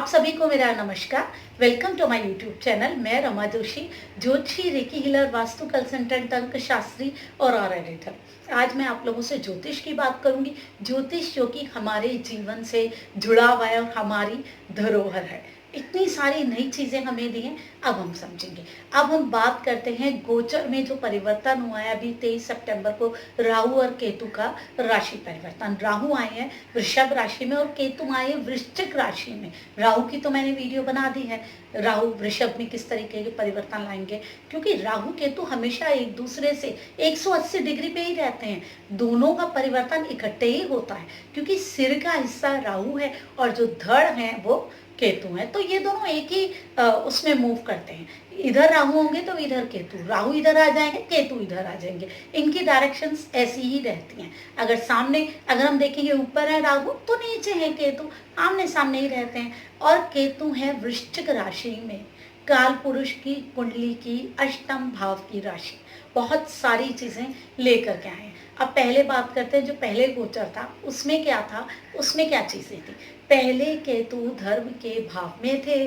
आप सभी को मेरा नमस्कार। Welcome to my YouTube channel. मैं रमा जोशी, ज्योतिषी, रेकी हीलर, वास्तु कंसल्टेंट, अंक शास्त्री और एडिटर। आज मैं आप लोगों से ज्योतिष की बात करूंगी। ज्योतिष जो कि हमारे जीवन से जुड़ा हुआ है और हमारी धरोहर है। इतनी सारी नई चीजें हमें दी हैं, अब हम समझेंगे। अब हम बात करते हैं गोचर में जो परिवर्तन हुआ है अभी 23 सितंबर को, राहु और केतु का राशि परिवर्तन। राहु आए हैं वृषभ राशि में और केतु आए हैं वृश्चिक राशि में। राहु की तो मैंने वीडियो बना दी है, राहु वृषभ में किस तरीके के परिवर्तन लाएंगे, क्योंकि राहु केतु हमेशा एक दूसरे से 180 डिग्री पे ही रहते हैं। दोनों का परिवर्तन इकट्ठे ही होता है, क्योंकि सिर का हिस्सा राहु है और जो धड़ है वो केतु है। तो ये दोनों एक ही उसमें मूव करते हैं। इधर राहु होंगे तो इधर केतु, राहु इधर आ जाएंगे, केतु इधर आ जाएंगे। इनकी डायरेक्शंस ऐसी ही रहती हैं। अगर हम देखेंगे ऊपर है राहु तो नीचे है केतु, आमने सामने ही रहते हैं। और केतु है वृश्चिक राशि में, काल पुरुष की कुंडली की अष्टम भाव की राशि। बहुत सारी चीजें लेकर के आए। अब पहले बात करते हैं, जो पहले गोचर था उसमें क्या था, उसमें क्या चीजें थी। पहले केतु धर्म के भाव में थे।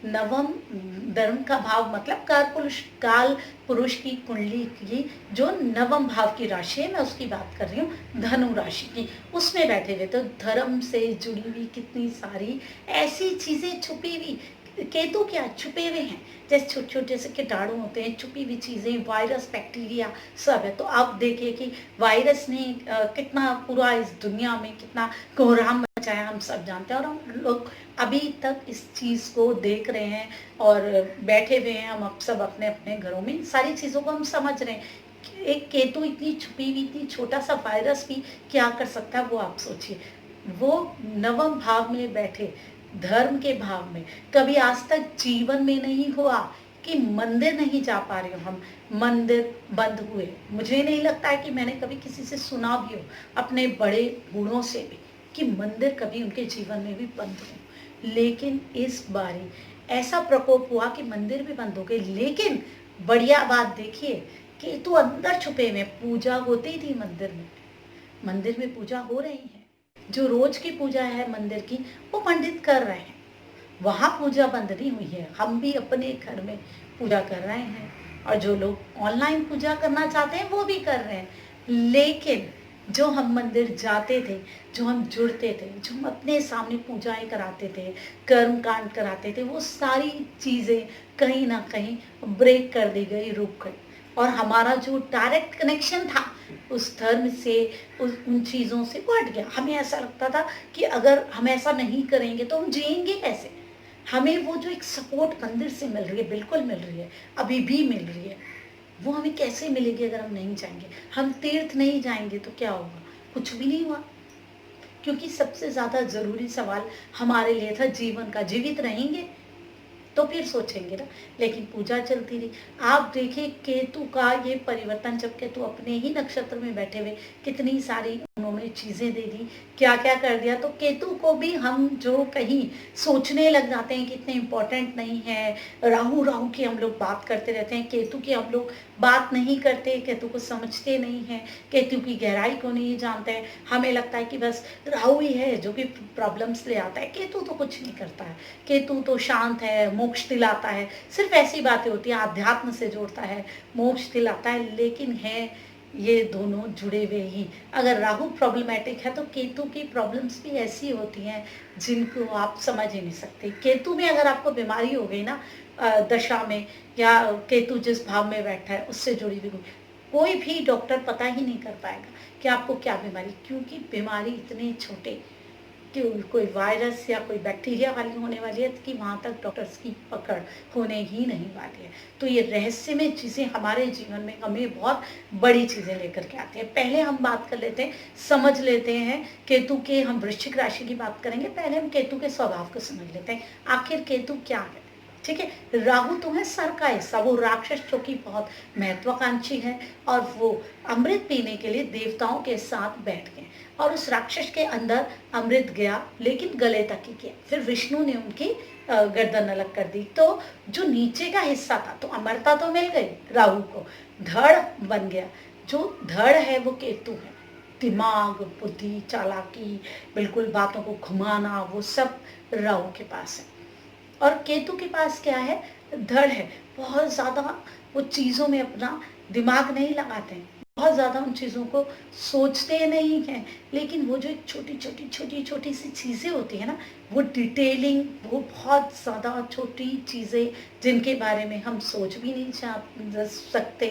नवम धर्म का भाव मतलब काल पुरुष की कुंडली की जो नवम भाव की राशि है, मैं उसकी बात कर रही हूँ, धनु राशि की, उसमें बैठे हुए। तो धर्म से जुड़ी हुई कितनी सारी ऐसी चीजें छुपी हुई। केतु क्या छुपे हुए हैं, जैसे छोटे छोटे से कीटाणु होते हैं, छुपी हुई चीजें, वायरस, बैक्टीरिया सब है। तो आप देखिए कि वायरस ने कितना पूरा इस दुनिया में कितना कोहराम मचाया, हम सब जानते हैं। और हम लोग अभी तक इस चीज को देख रहे हैं और बैठे हुए हैं। हम अब सब अपने अपने घरों में सारी चीजों को हम समझ रहे हैं। एक केतु इतनी छुपी हुई, इतनी छोटा सा वायरस भी क्या कर सकता है, वो आप सोचिए। वो नवम भाव में बैठे, धर्म के भाव में। कभी आज तक जीवन में नहीं हुआ कि मंदिर नहीं जा पा रहे हो हम, मंदिर बंद हुए। मुझे नहीं लगता है कि मैंने कभी किसी से सुना भी हो, अपने बड़े बूढ़ों से भी, कि मंदिर कभी उनके जीवन में भी बंद हो। लेकिन इस बारी ऐसा प्रकोप हुआ कि मंदिर भी बंद हो गए। लेकिन बढ़िया बात देखिए कि तो अंदर छुपे में पूजा होती थी मंदिर में पूजा हो रही है। जो रोज की पूजा है मंदिर की, वो पंडित कर रहे हैं, वहां पूजा बंद नहीं हुई है। हम भी अपने घर में पूजा कर रहे हैं और जो लोग ऑनलाइन पूजा करना चाहते हैं वो भी कर रहे हैं। लेकिन जो हम मंदिर जाते थे, जो हम जुड़ते थे, जो हम अपने सामने पूजाएं कराते थे, कर्म कांड कराते थे, वो सारी चीजें कहीं ना कहीं ब्रेक कर दी गई, रुक गई। और हमारा जो डायरेक्ट कनेक्शन था उस धर्म से, उन चीज़ों से वो हट गया। हमें ऐसा लगता था कि अगर हम ऐसा नहीं करेंगे तो हम जिएंगे कैसे। हमें वो जो एक सपोर्ट मंदिर से मिल रही है, बिल्कुल मिल रही है, अभी भी मिल रही है, वो हमें कैसे मिलेगी अगर हम नहीं जाएंगे। हम तीर्थ नहीं जाएंगे तो क्या होगा, कुछ भी नहीं हुआ। क्योंकि सबसे ज़्यादा ज़रूरी सवाल हमारे लिए था जीवन का, जीवित रहेंगे तो फिर सोचेंगे ना। लेकिन पूजा चलती रही। आप देखिए केतु का ये परिवर्तन, जब केतु अपने ही नक्षत्र में बैठे हुए कितनी सारी उन्होंने चीजें दे दी, क्या क्या कर दिया। तो केतु को भी हम जो कहीं सोचने लग जाते हैं कि इतने इम्पोर्टेंट नहीं है। राहु राहु की हम लोग बात करते रहते हैं, केतु की हम लोग बात नहीं करते, केतु को समझते नहीं है, केतु की गहराई को नहीं जानते हैं। हमें लगता है कि बस राहु ही है जो कि प्रॉब्लम्स ले आता है, केतु तो कुछ नहीं करता है, केतु तो शांत है, मोक्ष दिलाता है। सिर्फ ऐसी बातें होती हैं, आध्यात्म से जोड़ता है, मोक्ष दिलाता है। लेकिन है ये दोनों जुड़े हुए ही। अगर राहु प्रॉब्लमेटिक है तो केतु की प्रॉब्लम्स भी ऐसी होती हैं जिनको आप समझ ही नहीं सकते। केतु में अगर आपको बीमारी हो गई ना दशा में, या केतु जिस भाव में बैठा है उससे जुड़ी हुई, कोई भी डॉक्टर पता ही नहीं कर पाएगा कि आपको क्या बीमारी, क्योंकि बीमारी इतने छोटे कि कोई वायरस या कोई बैक्टीरिया वाली होने वाली है कि वहाँ तक डॉक्टर्स की पकड़ होने ही नहीं वाली है। तो ये रहस्यमय चीज़ें हमारे जीवन में हमें बहुत बड़ी चीज़ें लेकर के आती हैं। पहले हम बात कर लेते हैं, समझ लेते हैं केतु के, हम वृश्चिक राशि की बात करेंगे। पहले हम केतु के स्वभाव को समझ लेते हैं, आखिर केतु क्या है। ठीक है, राहु तो है सर का हिस्सा, वो राक्षस जो कि बहुत महत्वाकांक्षी है, और वो अमृत पीने के लिए देवताओं के साथ बैठ गए और उस राक्षस के अंदर अमृत गया, लेकिन गले तक ही गया। फिर विष्णु ने उनकी गर्दन अलग कर दी। तो जो नीचे का हिस्सा था, तो अमरता तो मिल गई राहु को, धड़ बन गया। जो धड़ है वो केतु है, दिमाग, बुद्धि, चालाकी, बिल्कुल बातों को घुमाना, वो सब राहु के पास है। और केतु के पास क्या है, धड़ है। बहुत ज़्यादा वो चीज़ों में अपना दिमाग नहीं लगाते हैं, बहुत ज़्यादा उन चीज़ों को सोचते नहीं हैं, लेकिन वो जो एक छोटी सी चीज़ें होती है ना, वो डिटेलिंग, वो बहुत ज़्यादा छोटी चीज़ें जिनके बारे में हम सोच भी नहीं सकते,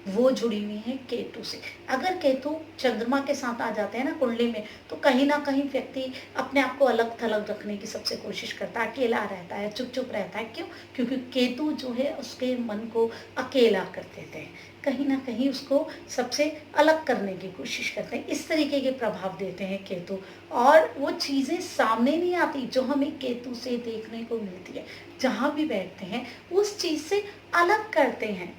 वो जुड़ी हुई हैं केतु से। अगर केतु चंद्रमा के साथ आ जाते हैं ना कुंडली में, तो कहीं ना कहीं व्यक्ति अपने आप को अलग थलग रखने की सबसे कोशिश करता है, अकेला रहता है, चुप चुप रहता है। क्यों? क्योंकि केतु जो है उसके मन को अकेला कर देते हैं, कहीं ना कहीं उसको सबसे अलग करने की कोशिश करते हैं। इस तरीके के प्रभाव देते हैं केतु, और वो चीज़ें सामने नहीं आती जो हमें केतु से देखने को मिलती है। जहाँ भी बैठते हैं उस चीज़ से अलग करते हैं,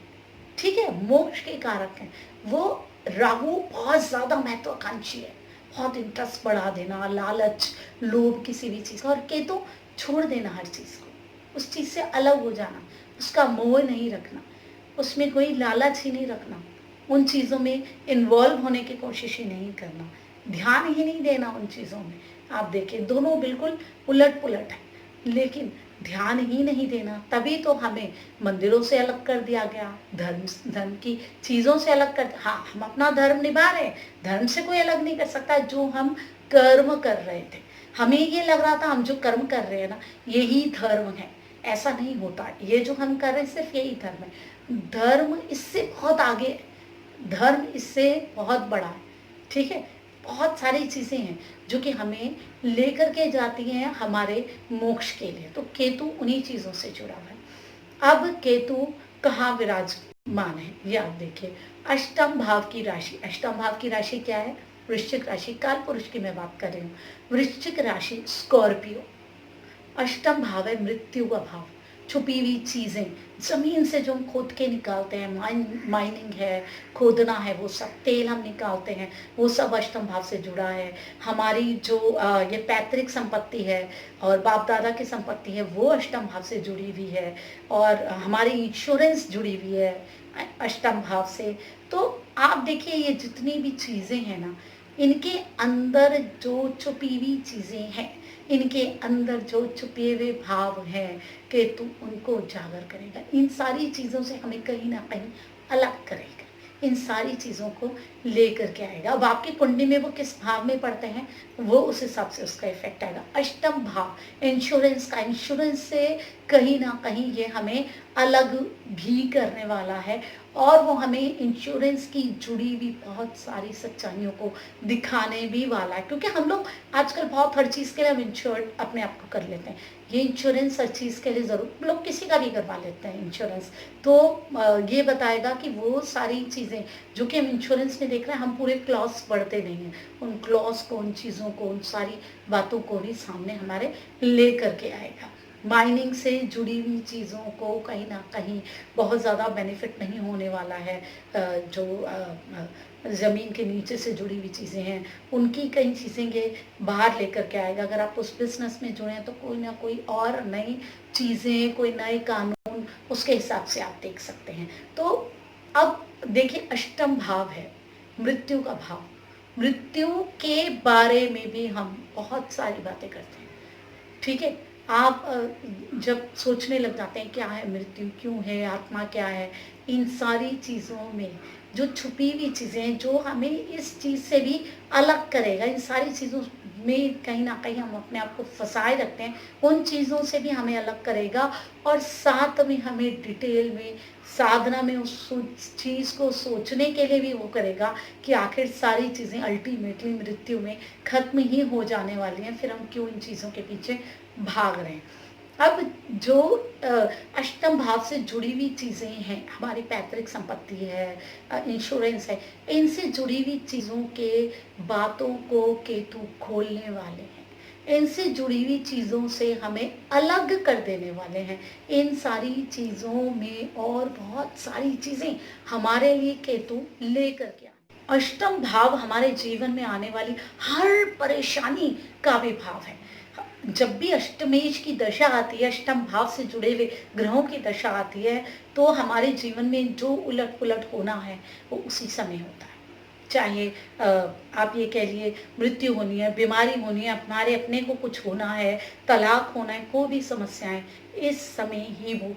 ठीक है। मोक्ष के कारक हैं वो। राहु बहुत ज्यादा महत्वाकांक्षी है, बहुत इंटरेस्ट बढ़ा देना, लालच, लोभ किसी भी चीज का। और केतु छोड़ देना हर चीज को, उस चीज से अलग हो जाना, उसका मोह नहीं रखना, उसमें कोई लालच ही नहीं रखना, उन चीजों में इन्वॉल्व होने की कोशिश ही नहीं करना, ध्यान ही नहीं देना उन चीजों में। आप देखिए दोनों बिल्कुल उलट पुलट है, लेकिन ध्यान ही नहीं देना, तभी तो हमें मंदिरों से अलग कर दिया गया, धर्म की चीजों से अलग कर। हाँ, हम अपना धर्म निभा रहे हैं, धर्म से कोई अलग नहीं कर सकता। जो हम कर्म कर रहे थे, हमें ये लग रहा था हम जो कर्म कर रहे हैं ना यही धर्म है, ऐसा नहीं होता। ये जो हम कर रहे हैं सिर्फ यही धर्म है, धर्म इससे बहुत आगे है, धर्म इससे बहुत बड़ा है, ठीक है। बहुत सारी चीजें हैं जो कि हमें लेकर के जाती हैं हमारे मोक्ष के लिए। तो केतु उन्हीं चीजों से जुड़ा हुआ है। अब केतु कहाँ विराजमान है ये आप देखिए, अष्टम भाव की राशि। अष्टम भाव की राशि क्या है? वृश्चिक राशि। काल पुरुष की मैं बात कर रही हूँ। वृश्चिक राशि स्कॉर्पियो। अष्टम भाव है मृत्यु का भाव, छुपी हुई चीजें, जमीन से जो हम खोद के निकालते हैं, माइनिंग है, खोदना है, वो सब तेल हम निकालते हैं, वो सब अष्टम भाव से जुड़ा है। हमारी जो ये पैतृक संपत्ति है और बाप दादा की संपत्ति है वो अष्टम भाव से जुड़ी हुई है, और हमारी इंश्योरेंस जुड़ी हुई है अष्टम भाव से। तो आप देखिए ये जितनी भी चीजें हैं ना, इनके अंदर जो छुपी हुई चीजें हैं, इनके अंदर जो छुपे हुए भाव हैं, केतु उनको उजागर करेगा, इन सारी चीज़ों से हमें कहीं ना कहीं अलग करेगा, इन सारी चीज़ों को लेकर के आएगा। अब आपकी कुंडली में वो किस भाव में पड़ते हैं वो उस हिसाब से उसका इफेक्ट आएगा। अष्टम भाव इंश्योरेंस का, इंश्योरेंस से कहीं ना कहीं ये हमें अलग भी करने वाला है, और वो हमें इंश्योरेंस की जुड़ी हुई बहुत सारी सच्चाइयों को दिखाने भी वाला है। क्योंकि हम लोग आजकल बहुत हर चीज़ के लिए हम इंश्योर्ड अपने आप को कर लेते हैं, ये इंश्योरेंस हर चीज़ के लिए ज़रूर लोग किसी का भी करवा लेते हैं इंश्योरेंस। तो ये बताएगा कि वो सारी चीज़ें जो कि हम इंश्योरेंस में देख रहे हैं, हम पूरे क्लॉज पढ़ते नहीं हैं, उन क्लॉज को, उन चीज़ों को, उन सारी बातों को भी सामने हमारे ले करके आएगा। माइनिंग से जुड़ी हुई चीज़ों को कहीं ना कहीं बहुत ज़्यादा बेनिफिट नहीं होने वाला है। जो ज़मीन के नीचे से जुड़ी हुई चीज़ें हैं उनकी कई चीज़ें ये बाहर लेकर के आएगा। अगर आप उस बिजनेस में जुड़े हैं तो कोई ना कोई और नई चीज़ें, कोई नए कानून उसके हिसाब से आप देख सकते हैं। तो अब देखिए अष्टम भाव है मृत्यु का भाव, मृत्यु के बारे में भी हम बहुत सारी बातें करते हैं, ठीक है। आप जब सोचने लग जाते हैं क्या है मृत्यु, क्यों है, आत्मा क्या है, इन सारी चीज़ों में जो छुपी हुई चीज़ें जो हमें इस चीज़ से भी अलग करेगा, इन सारी चीज़ों में कहीं ना कहीं हम अपने आप को फंसाए रखते हैं, उन चीज़ों से भी हमें अलग करेगा। और साथ में हमें डिटेल में साधना में उस चीज़ को सोचने के लिए भी वो करेगा कि आखिर सारी चीज़ें अल्टीमेटली मृत्यु में खत्म ही हो जाने वाली हैं, फिर हम क्यों इन चीज़ों के पीछे भाग रहे हैं। अब जो अष्टम भाव से जुड़ी हुई चीज़ें हैं, हमारी पैतृक संपत्ति है, इंश्योरेंस है, इनसे जुड़ी हुई चीज़ों के बातों को केतु खोलने वाले हैं, इनसे जुड़ी हुई चीज़ों से हमें अलग कर देने वाले हैं। इन सारी चीज़ों में और बहुत सारी चीज़ें हमारे लिए केतु लेकर के अष्टम भाव हमारे जीवन में आने वाली हर परेशानी का भी भाव है। जब भी अष्टमेश की दशा आती है, अष्टम भाव से जुड़े हुए ग्रहों की दशा आती है, तो हमारे जीवन में जो उलट पुलट होना है वो उसी समय होता है। चाहे आप ये कह लिए मृत्यु होनी है, बीमारी होनी है, हमारे अपने को कुछ होना है, तलाक होना है, कोई भी समस्याएं इस समय ही वो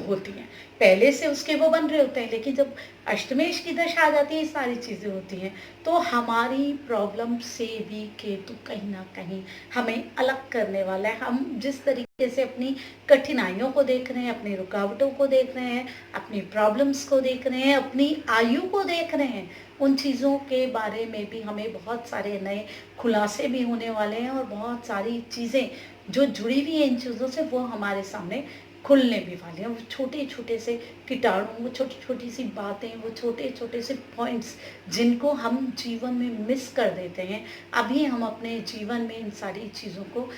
होती हैं। पहले से उसके वो बन रहे होते हैं, लेकिन जब अष्टमेश की दशा आ जाती है, ये सारी चीज़ें होती हैं, तो हमारी प्रॉब्लम से भी केतु कहीं ना कहीं हमें अलग करने वाला है। हम जिस तरीके से अपनी कठिनाइयों को देख रहे हैं, अपनी रुकावटों को देख रहे हैं, अपनी प्रॉब्लम्स को देख रहे हैं, अपनी आयु को देख रहे हैं, उन चीज़ों के बारे में भी हमें बहुत सारे नए खुलासे भी होने वाले हैं, और बहुत सारी चीज़ें जो जुड़ी हुई हैं इन चीज़ों से, वो हमारे सामने खुलने भी वाले हैं। वो छोटे छोटे से कीटाणु, वो छोटी छोटी सी बातें, वो छोटे छोटे से पॉइंट्स जिनको हम जीवन में मिस कर देते हैं, अभी हम अपने जीवन में इन सारी चीज़ों को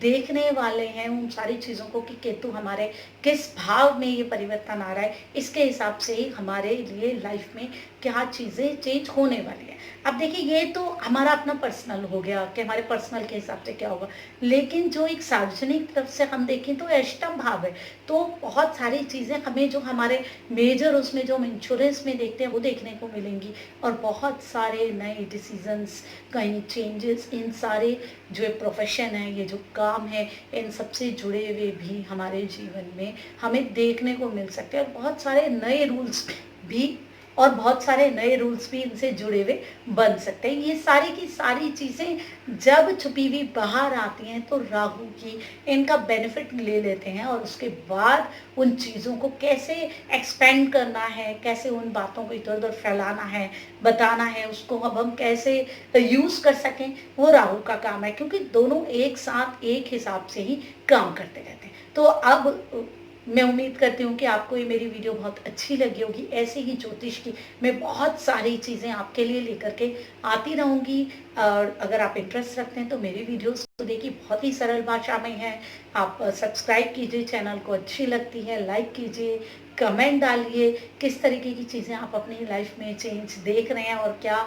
देखने वाले हैं। उन सारी चीज़ों को कि केतु हमारे किस भाव में ये परिवर्तन आ रहा है, इसके हिसाब से ही हमारे लिए लाइफ में क्या चीज़ें चेंज होने वाली है। अब देखिए, ये तो हमारा अपना पर्सनल हो गया कि हमारे पर्सनल के हिसाब से क्या होगा, लेकिन जो एक सार्वजनिक तरफ से हम देखें तो अष्टम भाव है, तो बहुत सारी चीज़ें हमें जो हमारे मेजर उसमें जो हम इंश्योरेंस में देखते हैं वो देखने को मिलेंगी, और बहुत सारे नए डिसीजंस, कहीं चेंजेस, इन सारे जो प्रोफेशन है, ये जो काम है, इन सबसे जुड़े हुए भी हमारे जीवन में हमें देखने को मिल सकते हैं। और बहुत सारे नए रूल्स भी, और बहुत सारे नए रूल्स भी इनसे जुड़े हुए बन सकते हैं। ये सारी की सारी चीज़ें जब छुपी हुई बाहर आती हैं, तो राहु की इनका बेनिफिट ले लेते हैं, और उसके बाद उन चीज़ों को कैसे एक्सपेंड करना है, कैसे उन बातों को इधर उधर फैलाना है, बताना है, उसको अब हम कैसे यूज़ कर सकें, वो राहु का काम है, क्योंकि दोनों एक साथ एक हिसाब से ही काम करते रहते हैं। तो अब मैं उम्मीद करती हूँ कि आपको ये मेरी वीडियो बहुत अच्छी लगी होगी। ऐसे ही ज्योतिष की मैं बहुत सारी चीज़ें आपके लिए लेकर के आती रहूँगी, और अगर आप इंटरेस्ट रखते हैं तो मेरी वीडियोस को देखिए, बहुत ही सरल भाषा में है। आप सब्सक्राइब कीजिए, चैनल को अच्छी लगती है लाइक कीजिए, कमेंट डालिए, किस तरीके की चीज़ें आप अपनी लाइफ में चेंज देख रहे हैं, और क्या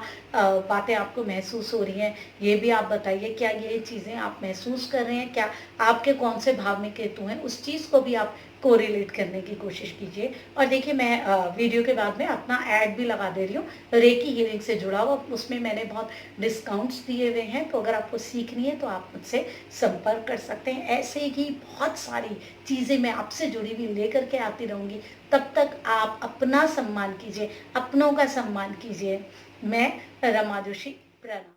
बातें आपको महसूस हो रही हैं, ये भी आप बताइए। क्या ये चीज़ें आप महसूस कर रहे हैं, क्या आपके कौन से भाव में केतु हैं, उस चीज़ को भी आप कोरिलेट करने की कोशिश कीजिए। और देखिए, मैं वीडियो के बाद में अपना ऐड भी लगा दे रही हूँ रेकी हीलिंग से जुड़ा हुआ, उसमें मैंने बहुत डिस्काउंट्स दिए हुए हैं, तो अगर आपको सीखनी है तो आप मुझसे संपर्क कर सकते हैं। ऐसे ही बहुत सारी चीज़ें मैं आपसे जुड़ी हुई लेकर के आती रहूँगी। तब तक आप अपना सम्मान कीजिए, अपनों का सम्मान कीजिए। मैं रमा जोशी, प्रणाम।